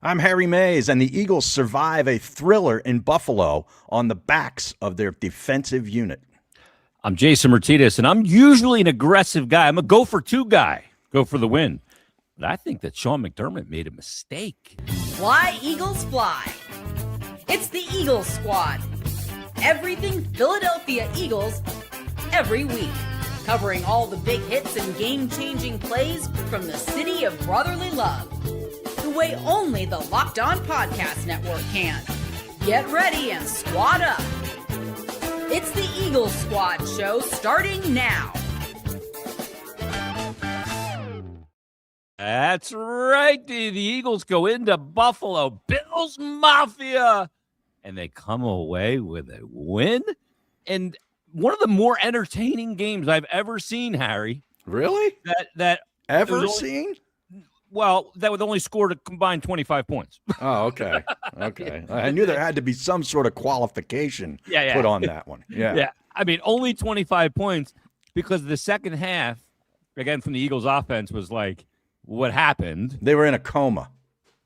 I'm Harry Mays, and the Eagles survive a thriller in Buffalo on the backs of their defensive unit. I'm Jason Martinez, and I'm usually an aggressive guy. I'm a go-for-two guy, go for the win. But I think that Sean McDermott made a mistake. Fly, Eagles, fly. It's the Eagles Squad. Everything Philadelphia Eagles every week. Covering all the big hits and game-changing plays from the city of brotherly love. The way only the Locked On Podcast Network can. Get ready and squad up. It's the Eagles Squad show starting now. That's right. The Eagles go into Buffalo, Bills Mafia, and they come away with a win. And one of the more entertaining games I've ever seen, Harry. Really? That ever seen? Well, that would only scored a combined 25 points. Oh, okay. Okay. I knew there had to be some sort of qualification put on that one. Yeah. I mean, only 25 points because the second half, again, from the Eagles offense was like, what happened? They were in a coma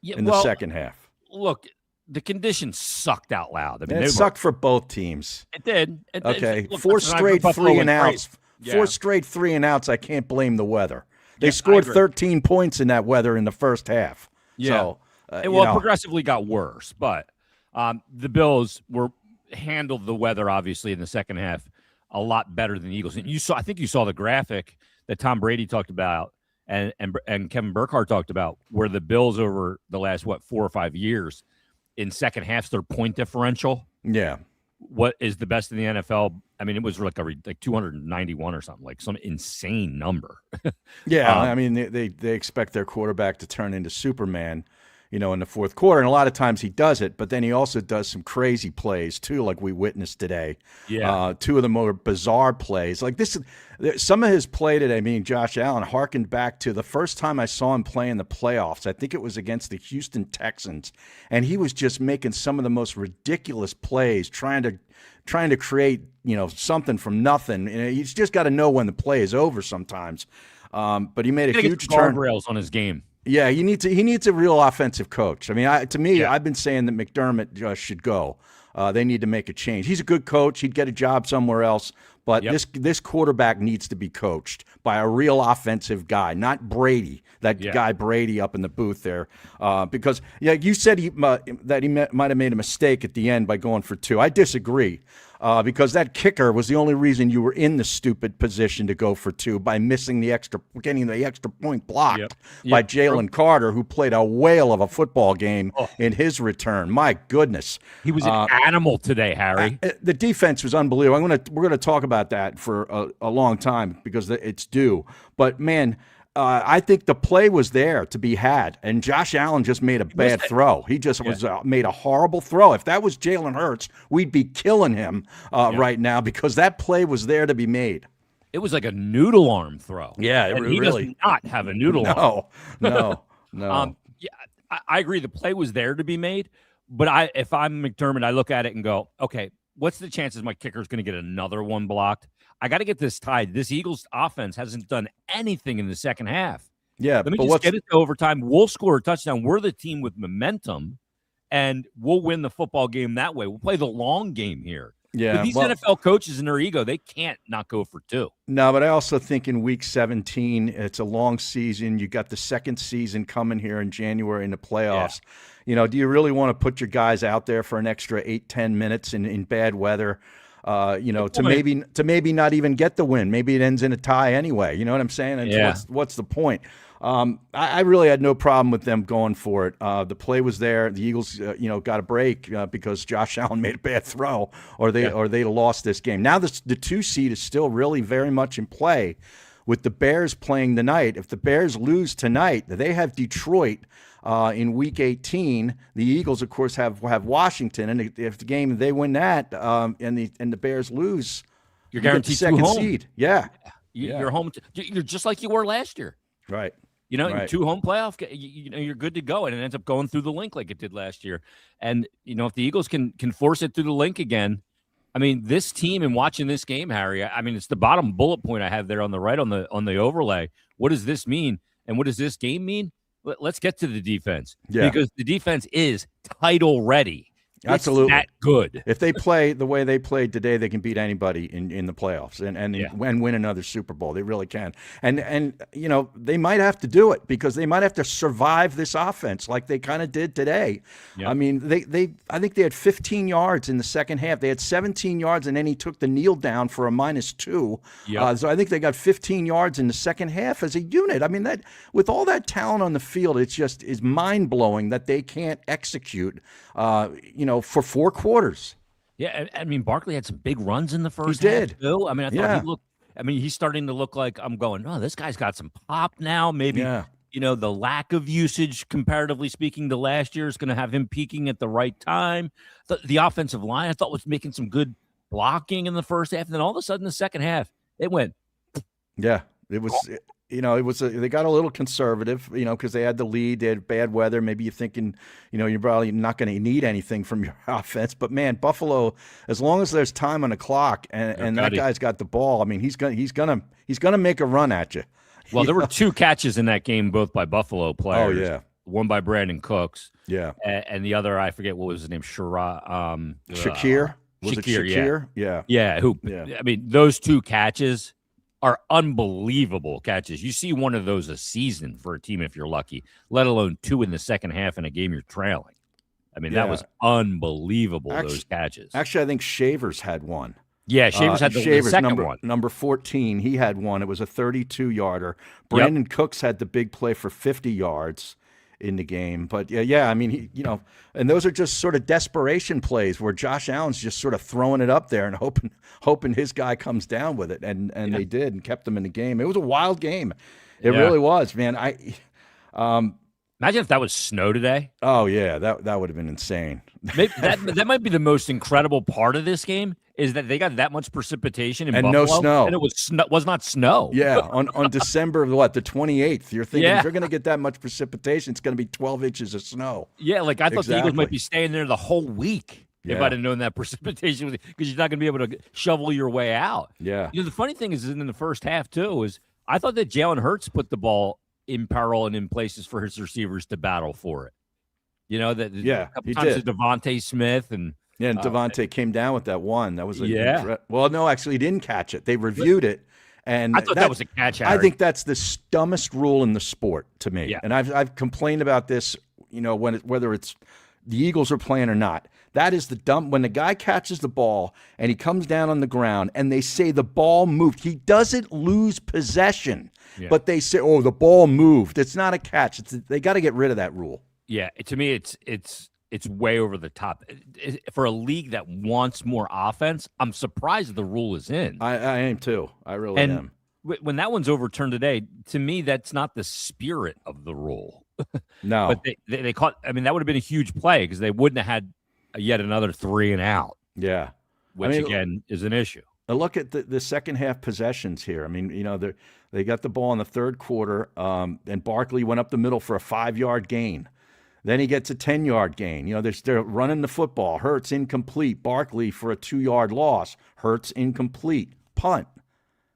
in the second half. Look, the conditions sucked out loud. I mean, it sucked for both teams. It did. Four straight 3-and-outs. Yeah. 4 straight 3-and-outs. I can't blame the weather. They scored 13 points in that weather in the first half. Yeah. So, it progressively got worse, but the Bills handled the weather obviously in the second half a lot better than the Eagles. And I think you saw the graphic that Tom Brady talked about and Kevin Burkhardt talked about, where the Bills over the last 4 or 5 years in second halves, their point differential. Yeah. What is the best in the NFL? I mean, it was like 291 or something, like some insane number. Yeah, I mean, they expect their quarterback to turn into Superman, in the fourth quarter, and a lot of times he does it, but then he also does some crazy plays too, like we witnessed today. Yeah, 2 of the more bizarre plays, like this. Some of his play today, meaning Josh Allen, harkened back to the first time I saw him play in the playoffs. I think it was against the Houston Texans, and he was just making some of the most ridiculous plays, trying to create something from nothing. You just got to know when the play is over sometimes. But he made a huge turn. Guardrails on his game. Yeah, he needs a real offensive coach. I mean, I've been saying that McDermott should go. They need to make a change. He's a good coach. He'd get a job somewhere else. But this quarterback needs to be coached by a real offensive guy, not Brady, guy Brady up in the booth there. Because you said that he might have made a mistake at the end by going for 2. I disagree. Because that kicker was the only reason you were in the stupid position to go for 2 by getting the extra point blocked by Jalen Carter, who played a whale of a football game in his return. My goodness, he was an animal today, Harry. The defense was unbelievable. We're gonna talk about that for a long time because it's due. But man. I think the play was there to be had, and Josh Allen just made a bad throw. He just made a horrible throw. If that was Jalen Hurts, we'd be killing him right now because that play was there to be made. It was like a noodle arm throw. Yeah, he does not have a noodle arm. No. I agree. The play was there to be made, but if I'm McDermott, I look at it and go, okay, what's the chances my kicker's going to get another one blocked? I got to get this tied. This Eagles offense hasn't done anything in the second half. Yeah, let me just get it to overtime. We'll score a touchdown. We're the team with momentum, and we'll win the football game that way. We'll play the long game here. Yeah, with these NFL coaches and their ego, they can't not go for 2. No, but I also think in Week 17, it's a long season. You got the second season coming here in January in the playoffs. Yeah. Do you really want to put your guys out there for an extra 8-10 minutes in bad weather? To maybe not even get the win. Maybe it ends in a tie anyway. You know what I'm saying? And what's the point? I really had no problem with them going for it. The play was there. The Eagles, got a break because Josh Allen made a bad throw, or they lost this game. Now the 2 seed is still really very much in play, with the Bears playing tonight. If the Bears lose tonight, they have Detroit in Week 18. The Eagles, of course, have Washington, and if the game they win that, and the Bears lose, you're guaranteed the second home. seed. Yeah, you're home. You're just like you were last year. Right. Right. 2 home playoff, you're good to go, and it ends up going through the link like it did last year. And if the Eagles can force it through the link again, I mean, this team and watching this game, Harry, I mean, it's the bottom bullet point I have there on the right on the overlay. What does this mean, and what does this game mean? let's get to the defense because the defense is title ready. Absolutely. It's that good. If they play the way they played today, they can beat anybody in the playoffs and win another Super Bowl. They really can. And they might have to do it because they might have to survive this offense like they kind of did today. Yep. I mean, I think they had 15 yards in the second half. They had 17 yards, and then he took the kneel down for a -2. Yep. So I think they got 15 yards in the second half as a unit. I mean, that with all that talent on the field, it just is mind-blowing that they can't execute for 4 quarters. Yeah, I mean, Barkley had some big runs in the first half. He did. Too. I mean, I thought he looked. I mean, he's starting to look like I'm going. Oh, this guy's got some pop now. Maybe the lack of usage, comparatively speaking, to last year is going to have him peaking at the right time. The offensive line, I thought, was making some good blocking in the first half, and then all of a sudden, the second half, it went. Yeah, it was. They got a little conservative, because they had the lead, they had bad weather. Maybe you're thinking, you're probably not going to need anything from your offense. But man, Buffalo, as long as there's time on the clock and that guy's got the ball, I mean, he's gonna make a run at you. Well, there were 2 catches in that game, both by Buffalo players. Oh yeah, one by Brandon Cooks. Yeah, and the other, I forget what was his name, Shakir. Was it Shakir? Yeah. I mean, those 2 catches are unbelievable catches. You see one of those a season for a team if you're lucky, let alone 2 in the second half in a game you're trailing. I mean, that was unbelievable, those catches. Actually, I think Shavers had one. Yeah, Shavers had the second one. Number 14, he had one. It was a 32-yarder. Brandon Cooks had the big play for 50 yards in the game. But I mean, and those are just sort of desperation plays where Josh Allen's just sort of throwing it up there and hoping his guy comes down with it. And they did and kept them in the game. It was a wild game. It really was, man. Imagine if that was snow today. Oh yeah, that would have been insane. Maybe that might be the most incredible part of this game is that they got that much precipitation in Buffalo, no snow, and it was not snow. Yeah, on December the 28th. You're thinking if you're going to get that much precipitation, it's going to be 12 inches of snow. Yeah, like I thought the Eagles might be staying there the whole week if I'd have known that precipitation, because you're not going to be able to shovel your way out. Yeah. The funny thing is in the first half too is I thought that Jalen Hurts put the ball in peril and in places for his receivers to battle for it. A couple times to Devontae Smith and Devontae came down with that one. That was well, no, actually, he didn't catch it. They reviewed it, and I thought that was a catch. Harry. I think that's the dumbest rule in the sport to me. Yeah. And I've complained about this. Whether it's the Eagles are playing or not. That is when the guy catches the ball and he comes down on the ground and they say the ball moved. He doesn't lose possession, but they say, "Oh, the ball moved." It's not a catch. They got to get rid of that rule. Yeah, to me, it's way over the top. For a league that wants more offense, I'm surprised the rule is in. I am too. I really am. When that one's overturned today, to me, that's not the spirit of the rule. No. But they caught – I mean, that would have been a huge play because they wouldn't have had yet another 3 and out. Yeah. Which, again, is an issue. Look at the second half possessions here. I mean, they got the ball in the third quarter, and Barkley went up the middle for a 5-yard gain. Then he gets a 10-yard gain. They're running the football. Hurts incomplete. Barkley for a 2-yard loss. Hurts incomplete. Punt.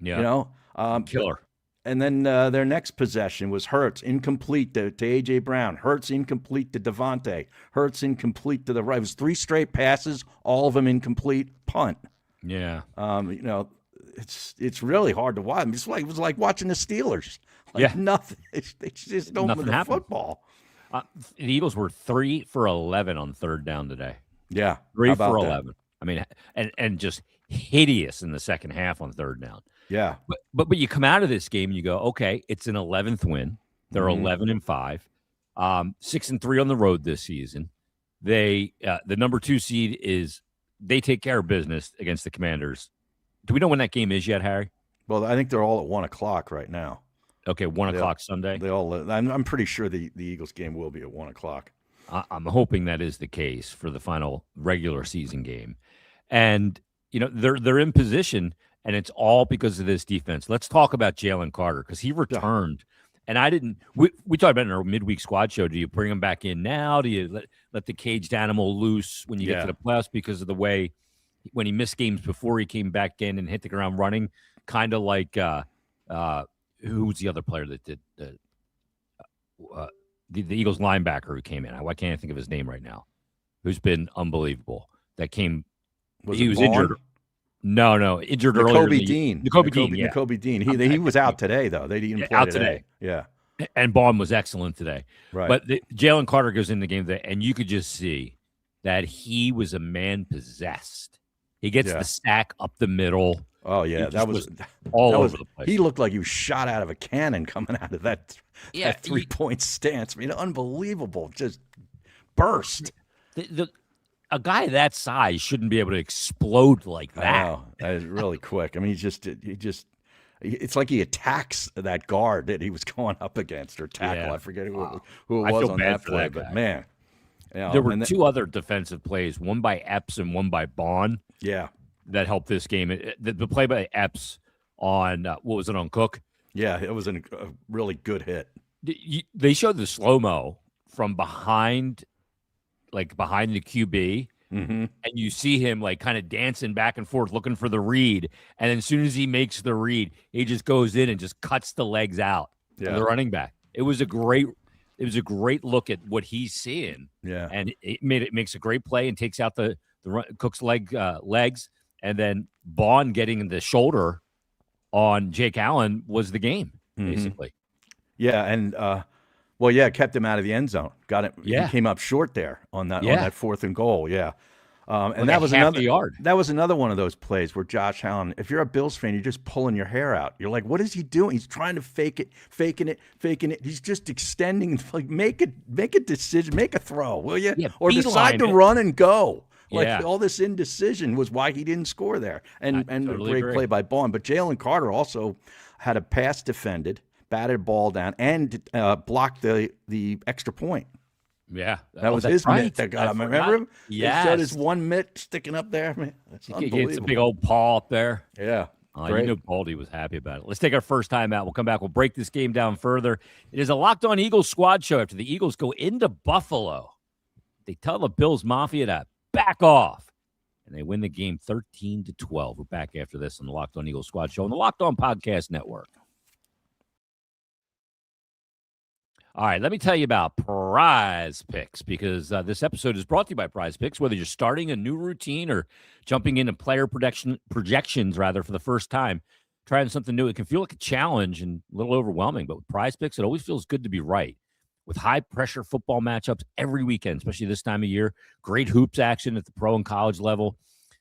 Yeah. Killer. And then their next possession was Hurts incomplete to A.J. Brown. Hurts incomplete to Devontae. Hurts incomplete to the right. It was 3 straight passes, all of them incomplete. Punt. Yeah. It's really hard to watch. It was like watching the Steelers. Nothing. They just don't move the football. The Eagles were 3 for 11 on third down today. Yeah. 3 for 11. That? I mean, and just hideous in the second half on third down. Yeah. But you come out of this game and you go, okay, it's an 11th win. They're 11-5, 6-3 on the road this season. They the number 2 seed they take care of business against the Commanders. Do we know when that game is yet, Harry? Well, I think they're all at 1:00 right now. Okay, 1:00 Sunday. I'm pretty sure the Eagles game will be at 1:00. I'm hoping that is the case for the final regular season game, and they're in position, and it's all because of this defense. Let's talk about Jalen Carter because he returned, and I didn't. We talked about it in our midweek squad show. Do you bring him back in now? Do you let the caged animal loose when you get to the playoffs because of the way when he missed games before he came back in and hit the ground running, kind of like. Who's the other player that did the Eagles linebacker who came in. Why can't I think of his name right now? Who's been unbelievable. That came. He was injured. No, injured earlier. Nakobe Dean. Nakobe Dean. He was out today, though. They didn't play today. Yeah. And Bond was excellent today. Right. But Jalen Carter goes in the game today, and you could just see that he was a man possessed. He gets the sack up the middle. Oh, yeah. That was all over the place. He looked like he was shot out of a cannon coming out of that three-point stance. I mean, unbelievable. Just burst. A guy that size shouldn't be able to explode like that. I know. That is really quick. I mean, it's like he attacks that guard that he was going up against or tackle. Yeah. I forget who it was on that play, but man. There were two other defensive plays, one by Epps and one by Bond. Yeah. That helped this game. The play by Epps on, what was it, on Cook? Yeah, it was a really good hit. They showed the slow-mo from behind the QB, and you see him like kind of dancing back and forth looking for the read, and then as soon as he makes the read, he just goes in and just cuts the legs out of the running back. It was a great look at what he's seeing. Yeah. And it makes a great play and takes out the Cook's legs, and then Bond getting the shoulder on Jake Allen was the game, basically. Yeah, and kept him out of the end zone. Got it. Yeah. He came up short there on that 4th and goal. Yeah. And that was another yard. That was another one of those plays where Josh Allen, if you're a Bills fan, you're just pulling your hair out. You're like, what is he doing? He's trying to faking it. He's just extending. Like, make a decision, make a throw, will you? Yeah, or decide to run and go. Like all this indecision was why he didn't score there. And totally a great play by Bond. But Jalen Carter also had a pass defended, batted ball down, and blocked the extra point. Yeah. That was his mitt that got him. Remember him? Yeah. He showed his one mitt sticking up there. Man, that's unbelievable. He gets a big old paw up there. Yeah. You know Baldy was happy about it. Let's take our first time out. We'll come back. We'll break this game down further. It is a Locked On Eagles squad show after the Eagles go into Buffalo. They tell the Bills Mafia to back off, and they win the game 13-12. We're back after this on the Locked On Eagles squad show on the Locked On Podcast Network. All right, let me tell you about PrizePicks, because this episode is brought to you by PrizePicks. Whether you're starting a new routine or jumping into player projections for the first time, trying something new, it can feel like a challenge and a little overwhelming. But with PrizePicks, it always feels good to be right. With high-pressure football matchups every weekend, especially this time of year, great hoops action at the pro and college level,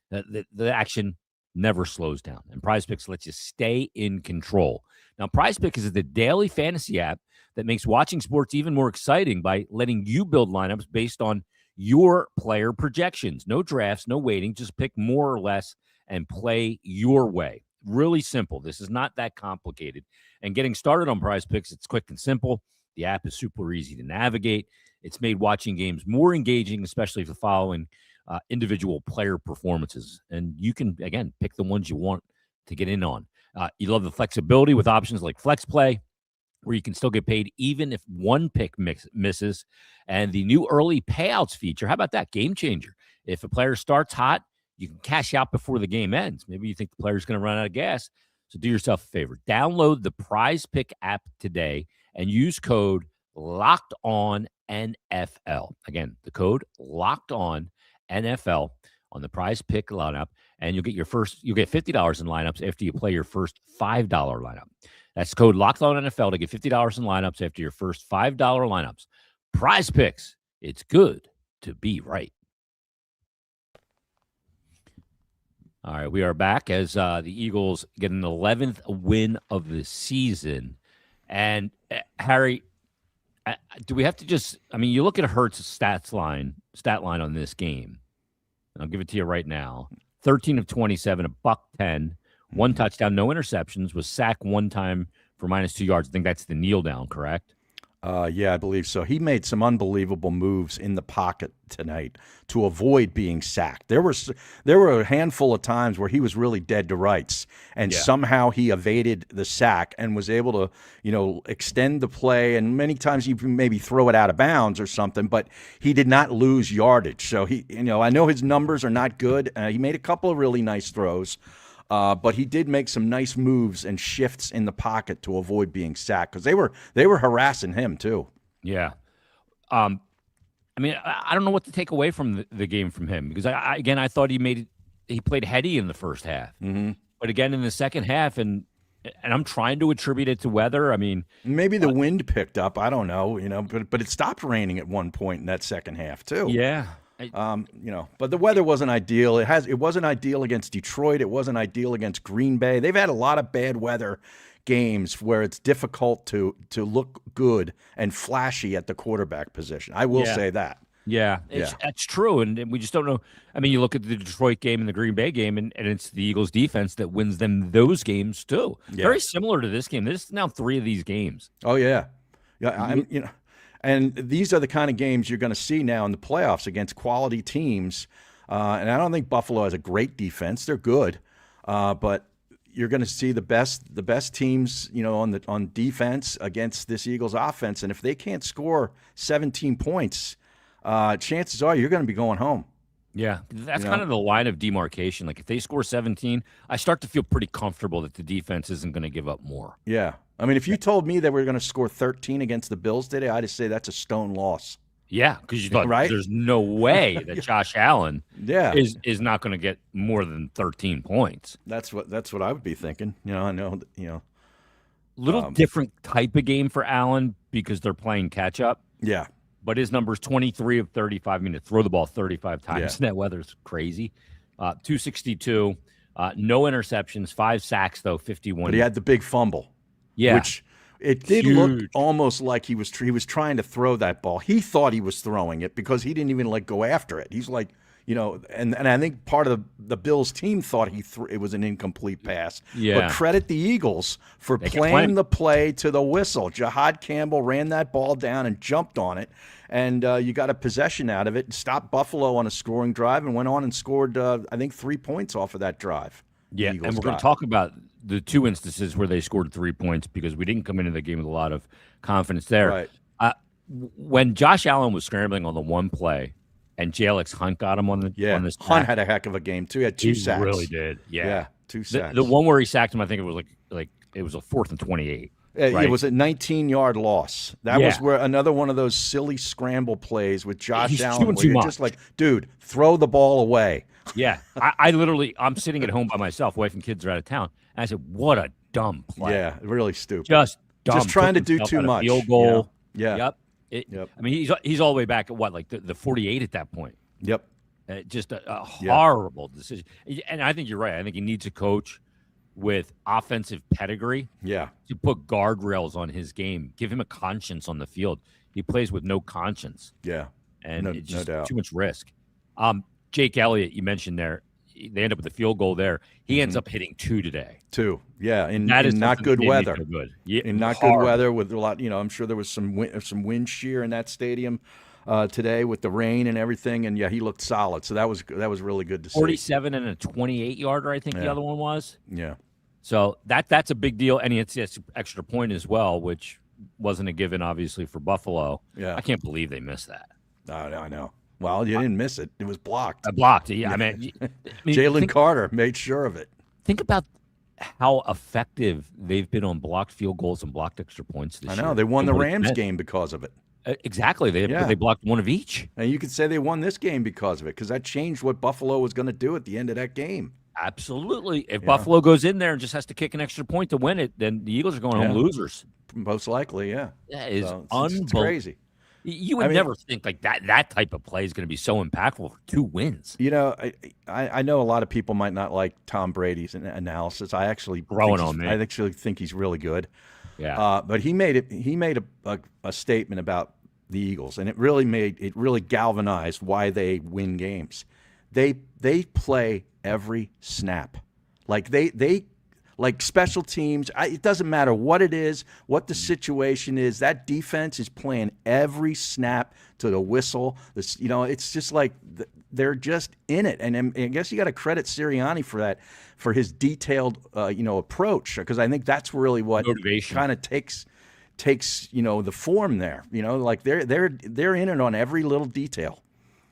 the action never slows down. And PrizePicks lets you stay in control. Now, PrizePicks is the daily fantasy app that makes watching sports even more exciting by letting you build lineups based on your player projections. No drafts, no waiting. Just pick more or less and play your way. Really simple. This is not that complicated. And getting started on PrizePicks, it's quick and simple. The app is super easy to navigate. It's made watching games more engaging, especially for following individual player performances. And you can, again, pick the ones you want to get in on. You love the flexibility with options like Flex Play, where you can still get paid even if one pick misses. And the new early payouts feature, how about that? Game changer. If a player starts hot, you can cash out before the game ends. Maybe you think the player's going to run out of gas. So do yourself a favor. Download the PrizePick app today and use code LOCKEDONNFL. Again, the code LOCKEDONNFL on the PrizePick lineup, and you'll get $50 in lineups after you play your first $5 lineup. That's code LOCKEDONNFL to get $50 in lineups after your first $5 lineups. PrizePicks, it's good to be right. All right, we are back as the Eagles get an 11th win of the season. And Harry, do we have to you look at Hurts' stat line on this game. I'll give it to you right now. 13 of 27, $110, one touchdown, no interceptions, was sacked one time for -2 yards. I think that's the kneel down, correct? Yeah, I believe so. He made some unbelievable moves in the pocket tonight to avoid being sacked. There were a handful of times where he was really dead to rights, and somehow he evaded the sack and was able to, extend the play. And many times he maybe throw it out of bounds or something, but he did not lose yardage. So I know his numbers are not good. He made a couple of really nice throws. But he did make some nice moves and shifts in the pocket to avoid being sacked because they were harassing him too. Yeah. I mean, I don't know what to take away from the game from him because I thought he played heady in the first half, but again in the second half, and I'm trying to attribute it to weather. I mean, maybe the wind picked up. I don't know, but it stopped raining at one point in that second half too. Yeah. But the weather wasn't ideal. It wasn't ideal against Detroit. It wasn't ideal against Green Bay. They've had a lot of bad weather games where it's difficult to look good and flashy at the quarterback position. I will say that. Yeah, that's true, and we just don't know. I mean, you look at the Detroit game and the Green Bay game, and it's the Eagles' defense that wins them those games too. Yeah. Very similar to this game. There's now 3 of these games. Oh yeah, and these are the kind of games you're going to see now in the playoffs against quality teams. And I don't think Buffalo has a great defense. They're good, but you're going to see the best teams, on defense against this Eagles offense. And if they can't score 17 points, chances are you're going to be going home. Yeah, that's kind of the line of demarcation. Like if they score 17, I start to feel pretty comfortable that the defense isn't going to give up more. Yeah. I mean, if you told me that we were going to score 13 against the Bills today, I'd just say that's a stone loss. Yeah, because you thought there's no way that Josh Allen is not going to get more than 13 points. That's what I would be thinking. I know little different type of game for Allen because they're playing catch up. Yeah. But his number's 23 of 35. I mean, to throw the ball 35 times in that weather's crazy. 262, no interceptions, 5 sacks though, 51. But he had the big fumble. Yeah, which it did look almost like he was trying to throw that ball. He thought he was throwing it because he didn't even go after it. He's like, and I think part of the Bills team thought it was an incomplete pass. Yeah. But credit the Eagles for playing the play to the whistle. Jahad Campbell ran that ball down and jumped on it, and you got a possession out of it. Stopped Buffalo on a scoring drive and went on and scored, I think, 3 points off of that drive. Yeah, and we're going to talk about the 2 instances where they scored 3 points because we didn't come into the game with a lot of confidence there. Right. When Josh Allen was scrambling on the one play and Jalix Hunt got him on this Hunt had a heck of a game too. He had 2 sacks. He really did. Yeah, 2 sacks. The one where he sacked him, I think it was like it was a 4th and 28. Right? It was a 19-yard loss. That was where another one of those silly scramble plays with Josh Allen where you're just like, dude, throw the ball away. Yeah, I'm sitting at home by myself. Wife and kids are out of town. And I said, what a dumb play. Yeah, really stupid. Just dumb. Just trying to do too much. Field goal. Yeah. Yep. I mean, he's all the way back at what, like the 48 at that point. Yep. Just a horrible decision. And I think you're right. I think he needs a coach with offensive pedigree. Yeah. To put guardrails on his game. Give him a conscience on the field. He plays with no conscience. Yeah. And it's just no doubt. too much risk. Jake Elliott, you mentioned there, they end up with a field goal there. He ends up hitting 2 today. 2, yeah, in is not good weather. Good. Yeah, in not good weather with a lot. I'm sure there was some wind shear in that stadium today with the rain and everything. And he looked solid. So that was really good to see. 47 and a 28-yarder, I think the other one was. Yeah. So that's a big deal, and it's an extra point as well, which wasn't a given obviously for Buffalo. Yeah, I can't believe they missed that. I know. Well, you didn't miss it. It was blocked. Blocked. Yeah, I mean Jalen Carter made sure of it. Think about how effective they've been on blocked field goals and blocked extra points this year. I know. They won the Rams game because of it. Exactly. They blocked one of each. And you could say they won this game because of it, because that changed what Buffalo was going to do at the end of that game. Absolutely. If Buffalo goes in there and just has to kick an extra point to win it, then the Eagles are going home losers. Most likely, yeah. That is unbelievable. It's crazy. You would never think like that type of play is going to be so impactful for 2 wins. I know a lot of people might not like Tom Brady's analysis. I actually think he's really good. Yeah. But he made a statement about the Eagles, and it really galvanized why they win games. They play every snap. Like special teams, it doesn't matter what it is, what the situation is. That defense is playing every snap to the whistle. It's just like they're just in it. And I guess you got to credit Sirianni for that, for his detailed, approach, because I think that's really what kind of takes the form there. Like they're in it on every little detail.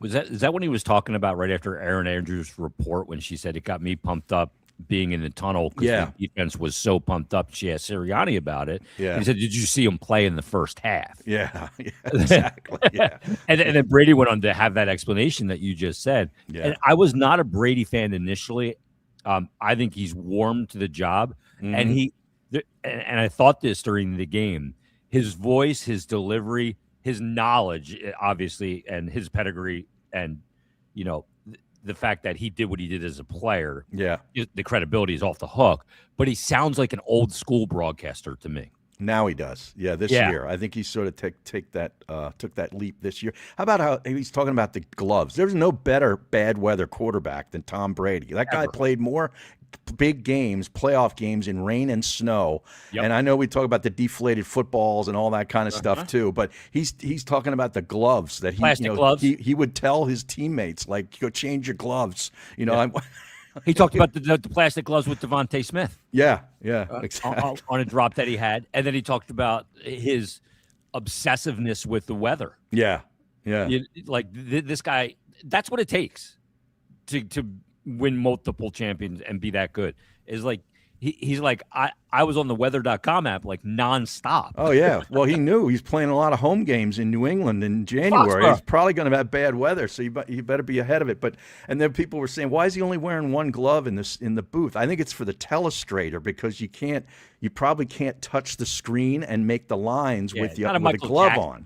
Is that what he was talking about right after Aaron Andrews' report when she said it got me pumped up? being in the tunnel because the defense was so pumped up. She asked Sirianni about it. Yeah. And he said, "Did you see him play in the first half?" Yeah, exactly. Yeah. and then Brady went on to have that explanation that you just said. Yeah. And I was not a Brady fan initially. I think he's warmed to the job, and and I thought this during the game. His voice, his delivery, his knowledge, obviously, and his pedigree, and the fact that he did what he did as a player, the credibility is off the hook. But he sounds like an old school broadcaster to me. Now he does. Yeah, this year. I think he sort of took that leap this year. How about how he's talking about the gloves? There's no better bad weather quarterback than Tom Brady. That guy played more big games, playoff games in rain and snow. Yep. And I know we talk about the deflated footballs and all that kind of stuff too, but he's talking about the gloves that gloves. He would tell his teammates, like, go change your gloves. He talked about the plastic gloves with Devontae Smith. Yeah, exactly. On a drop that he had. And then he talked about his obsessiveness with the weather. Yeah. This guy, that's what it takes to win multiple champions and be that good. Is like he's like, I was on the weather.com app like nonstop. Oh, yeah. Well, he knew he's playing a lot of home games in New England in January. He's probably going to have bad weather, so you better be ahead of it. And then people were saying, why is he only wearing one glove in the booth? I think it's for the telestrator because you probably can't touch the screen and make the lines with the glove on.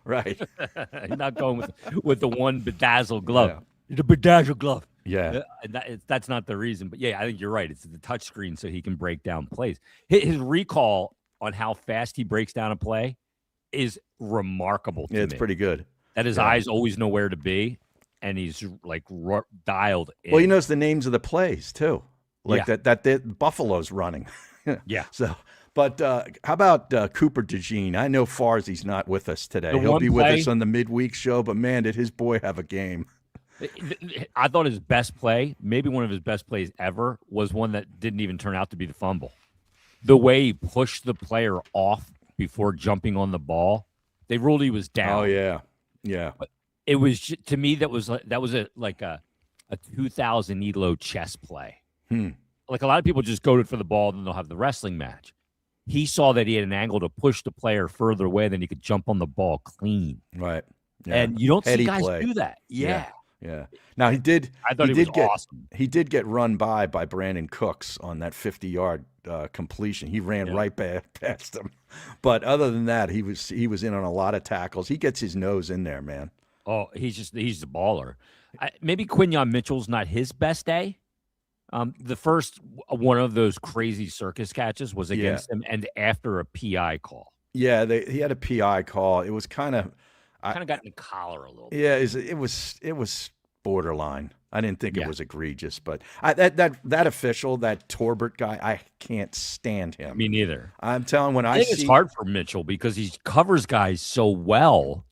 Right. He's not going with the one bedazzled glove. Yeah. The bedazzled glove. Yeah, that's not the reason. But, I think you're right. It's the touchscreen so he can break down plays. His recall on how fast he breaks down a play is remarkable to me. It's pretty good. That his eyes always know where to be, and he's, like, dialed in. Well, he knows the names of the plays, too. Like that the Buffalo's running. Yeah. So, but how about Cooper DeJean? I know Farzi's not with us today. He'll be with us on the midweek show, but, man, did his boy have a game. I thought his best play, maybe one of his best plays ever, was one that didn't even turn out to be the fumble. The way he pushed the player off before jumping on the ball, they ruled he was down. Oh yeah. But it was, to me, that was a 2000 Elo chess play. Like a lot of people just go for the ball, and then they'll have the wrestling match. He saw that he had an angle to push the player further away, than he could jump on the ball clean. Right. Yeah. And you don't see guys play. do that. Yeah. Now he did. I thought he was awesome. He did get run by Brandon Cooks on that 50-yard completion. He ran right past him. But other than that, he was in on a lot of tackles. He gets his nose in there, man. Oh, he's the baller. Maybe Quinyon Mitchell's not his best day. The first one of those crazy circus catches was against him, and after a PI call. Yeah, he had a PI call. It was kind of got in the collar a little bit. Yeah, it was borderline. I didn't think it was egregious, but that official, that Torbert guy, I can't stand him. Me neither. I'm telling I think it's hard for Mitchell because he covers guys so well.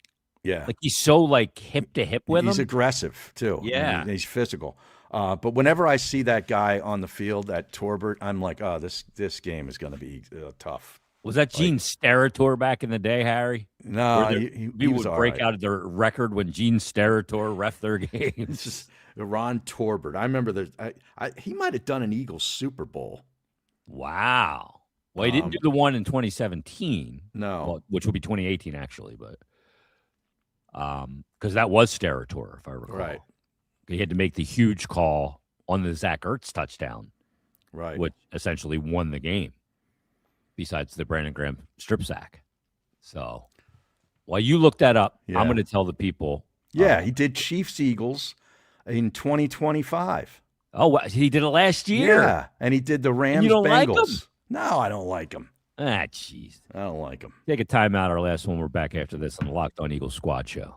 Yeah, like he's so like hip to hip with him. He's aggressive too. Yeah, he's physical. But whenever I see that guy on the field, that Torbert, I'm like, oh, this game is going to be tough. Was that Gene Steratore back in the day, Harry? No, he would break out their record when Gene Steratore ref their games. Ron Torbert. I remember he might have done an Eagles Super Bowl. Wow. Well, he didn't do the one in 2017. No, which would be 2018 actually, but because that was Steratore, if I recall. Right. He had to make the huge call on the Zach Ertz touchdown, right, which essentially won the game. Besides the Brandon Graham strip sack. So while you look that up, I'm going to tell the people. Yeah, he did Chiefs-Eagles in 2025. Oh, he did it last year. Yeah, and he did the Rams-Bengals. You don't like him? No, I don't like him. Jeez. I don't like him. Take a timeout. Our last one. We're back after this on the Locked On Eagles Squad Show.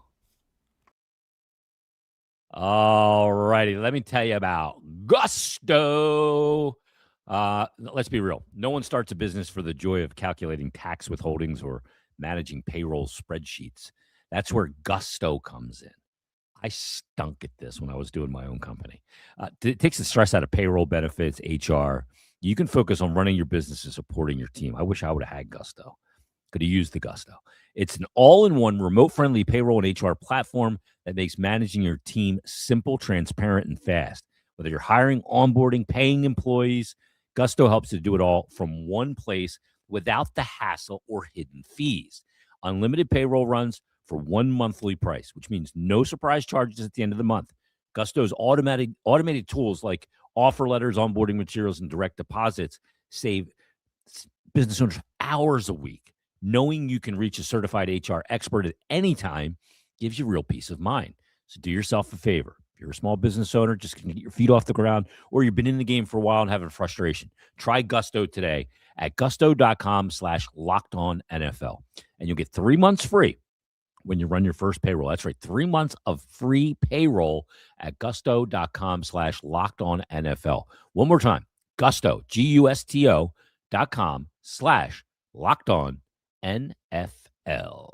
All righty. Let me tell you about Gusto. Let's be real. No one starts a business for the joy of calculating tax withholdings or managing payroll spreadsheets. That's where Gusto comes in. I stunk at this when I was doing my own company. It takes the stress out of payroll, benefits, HR. You can focus on running your business and supporting your team. I wish I would have had Gusto. Could have used the Gusto. It's an all-in-one remote-friendly payroll and HR platform that makes managing your team simple, transparent, and fast. Whether you're hiring, onboarding, paying employees, Gusto helps you do it all from one place without the hassle or hidden fees. Unlimited payroll runs for one monthly price, which means no surprise charges at the end of the month. Gusto's automated tools like offer letters, onboarding materials, and direct deposits save business owners hours a week. Knowing you can reach a certified HR expert at any time gives you real peace of mind. So do yourself a favor. If you're a small business owner, just can get your feet off the ground, or you've been in the game for a while and having frustration, try Gusto today at gusto.com/lockedonnfl. And you'll get 3 months free when you run your first payroll. That's right, 3 months of free payroll at gusto.com/lockedonnfl. One more time, Gusto, gusto.com/lockedonnfl.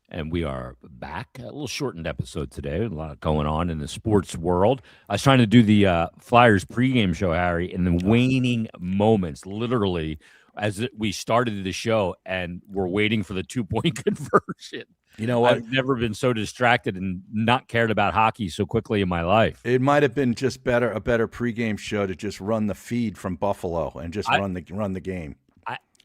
And we are back. A little shortened episode today. A lot going on in the sports world. I was trying to do the Flyers pregame show, Harry, in the waning moments, literally, as we started the show and we're waiting for the 2-point conversion. You know what? I've never been so distracted and not cared about hockey so quickly in my life. It might have been just a better pregame show to just run the feed from Buffalo and just run the game.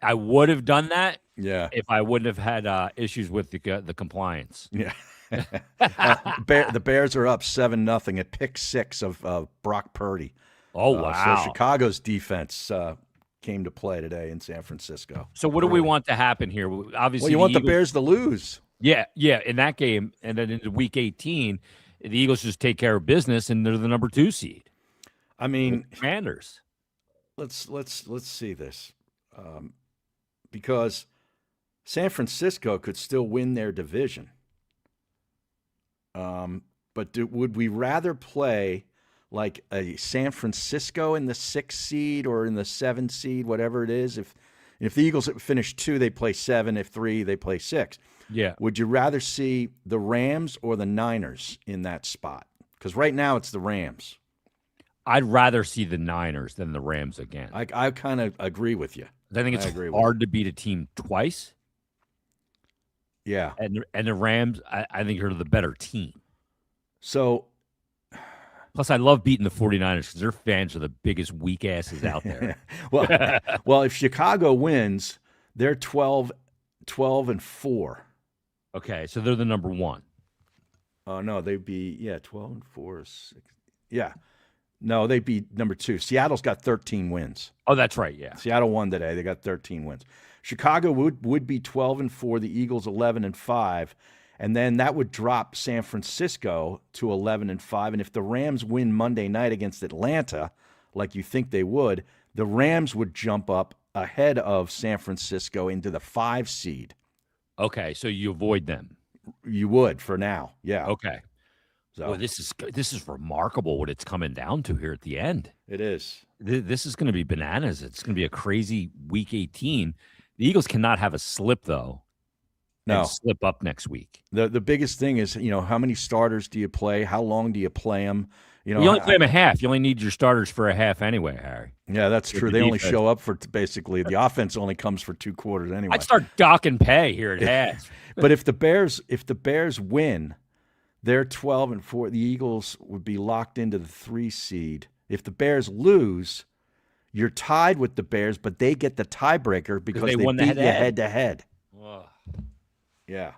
I would have done that. Yeah. If I wouldn't have had issues with the compliance. Yeah. The Bears are up 7-0 at pick 6 of Brock Purdy. Oh, wow. So Chicago's defense came to play today in San Francisco. So what do we want to happen here? Obviously, you want the Bears to lose. Yeah, in that game, and then into Week 18, the Eagles just take care of business, and they're the number 2 seed. I mean, Commanders. Let's see this, because San Francisco could still win their division. But would we rather play like a San Francisco in the 6th seed or in the 7th seed, whatever it is? If the Eagles finish 2, they play 7. If 3, they play 6. Yeah. Would you rather see the Rams or the Niners in that spot? Because right now it's the Rams. I'd rather see the Niners than the Rams again. I kind of agree with you. I think it's hard to beat a team twice. Yeah. And the Rams, I think, are the better team. So, plus, I love beating the 49ers because their fans are the biggest weak asses out there. well, if Chicago wins, they're 12-4. Okay, so they're the number 1. Oh, no, they'd be, 12-4. 6. Yeah. No, they'd be number 2. Seattle's got 13 wins. Oh, that's right, yeah. Seattle won today. They got 13 wins. Chicago would be 12-4, the Eagles 11-5, and then that would drop San Francisco to 11-5. And if the Rams win Monday night against Atlanta, like you think they would, the Rams would jump up ahead of San Francisco into the 5 seed. Okay, so you avoid them. You would for now, yeah. Okay. So well, this is remarkable what it's coming down to here at the end. It is. This is going to be bananas. It's going to be a crazy Week 18. The Eagles cannot have a slip, though. No. And slip up next week. The biggest thing is, how many starters do you play? How long do you play them? You only play them a half. You only need your starters for a half anyway, Harry. Yeah, that's true. They only show up for basically the offense only comes for 2 quarters anyway. I'd start docking pay here at half. But if the Bears win, they're 12-4. The Eagles would be locked into the 3 seed. If the Bears lose, you're tied with the Bears, but they get the tiebreaker because they beat you head-to-head. Yeah.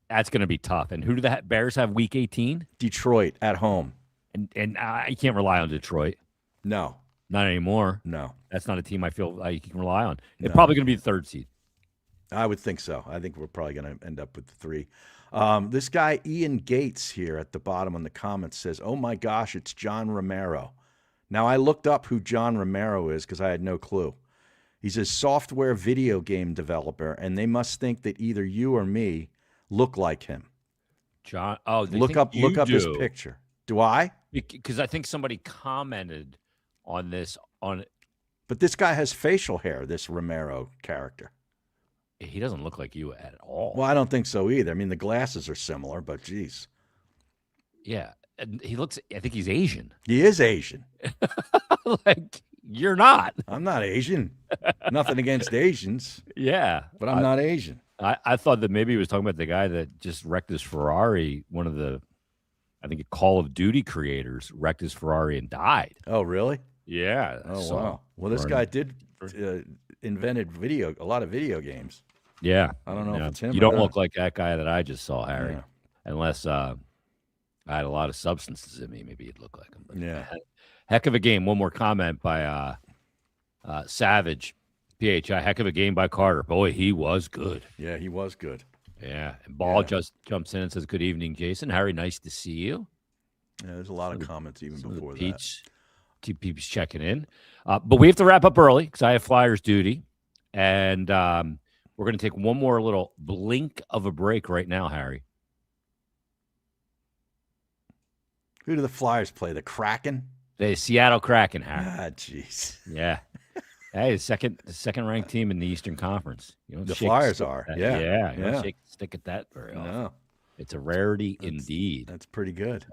That's going to be tough. And who do the Bears have Week 18? Detroit at home. And you can't rely on Detroit. No. Not anymore. No. That's not a team I feel like you can rely on. They're probably going to be the 3rd seed. I would think so. I think we're probably going to end up with the 3. This guy, Ian Gates, here at the bottom in the comments says, oh, my gosh, it's John Romero. Now, I looked up who John Romero is because I had no clue. He's a software video game developer, and they must think that either you or me look like him. John, look up his picture. Do I? Because I think somebody commented on this But this guy has facial hair, this Romero character. He doesn't look like you at all. Well, I don't think so either. I mean, the glasses are similar, but geez. Yeah. And I think he's Asian. He is Asian. Like, You're not. I'm not Asian. Nothing against Asians. Yeah. But I'm not Asian. I thought that maybe he was talking about the guy that just wrecked his Ferrari. One of the, I think, Call of Duty creators wrecked his Ferrari and died. Oh, really? Yeah. Oh, wow. Well, this guy did invented a lot of video games. Yeah. I don't know if it's him. You don't look like that guy that I just saw, Harry. Yeah. Unless I had a lot of substances in me, maybe you'd look like him. But yeah. Heck of a game. One more comment by Savage. PHI, heck of a game by Carter. Boy, he was good. Yeah, he was good. Yeah. And Ball just jumps in and says, good evening, Jason. Harry, nice to see you. Yeah, there's a lot of comments even before that. Keep people checking in. But we have to wrap up early because I have Flyers duty. And we're going to take one more little blink of a break right now, Harry. Who do the Flyers play? The Kraken? The Seattle Kraken, Harry. Ah, jeez. Yeah. Hey, the second ranked team in the Eastern Conference. The Flyers are. Yeah. Yeah. You don't shake a stick at that very often. No. It's a rarity indeed. That's pretty good.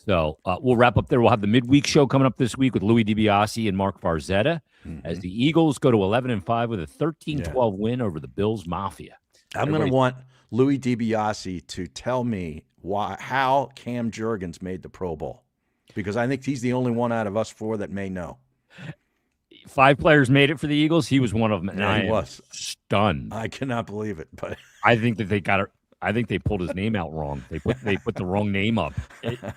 So we'll wrap up there. We'll have the midweek show coming up this week with Louis DiBiase and Mark Farzetta as the Eagles go to 11-5 with a 13-12 win over the Bills Mafia. I'm going to want Louis DiBiase to tell me how Cam Jurgens made the Pro Bowl, because I think he's the only one out of us four that may know. 5 players made it for the Eagles. He was one of them, and I was stunned. I cannot believe it, but I think that they got it. I think they pulled his name out wrong. They put the wrong name up.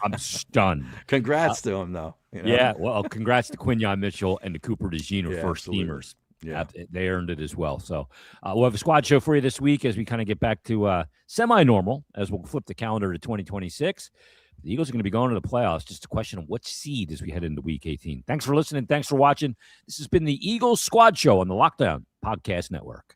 I'm stunned. Congrats to him, though. You know? Yeah, well, congrats to Quinyon Mitchell and to Cooper DeGino, first teamers. Yeah, they earned it as well. So we'll have a squad show for you this week as we kind of get back to semi-normal as we'll flip the calendar to 2026. The Eagles are going to be going to the playoffs. Just a question of which seed as we head into Week 18. Thanks for listening. Thanks for watching. This has been the Eagles Squad Show on the Lockdown Podcast Network.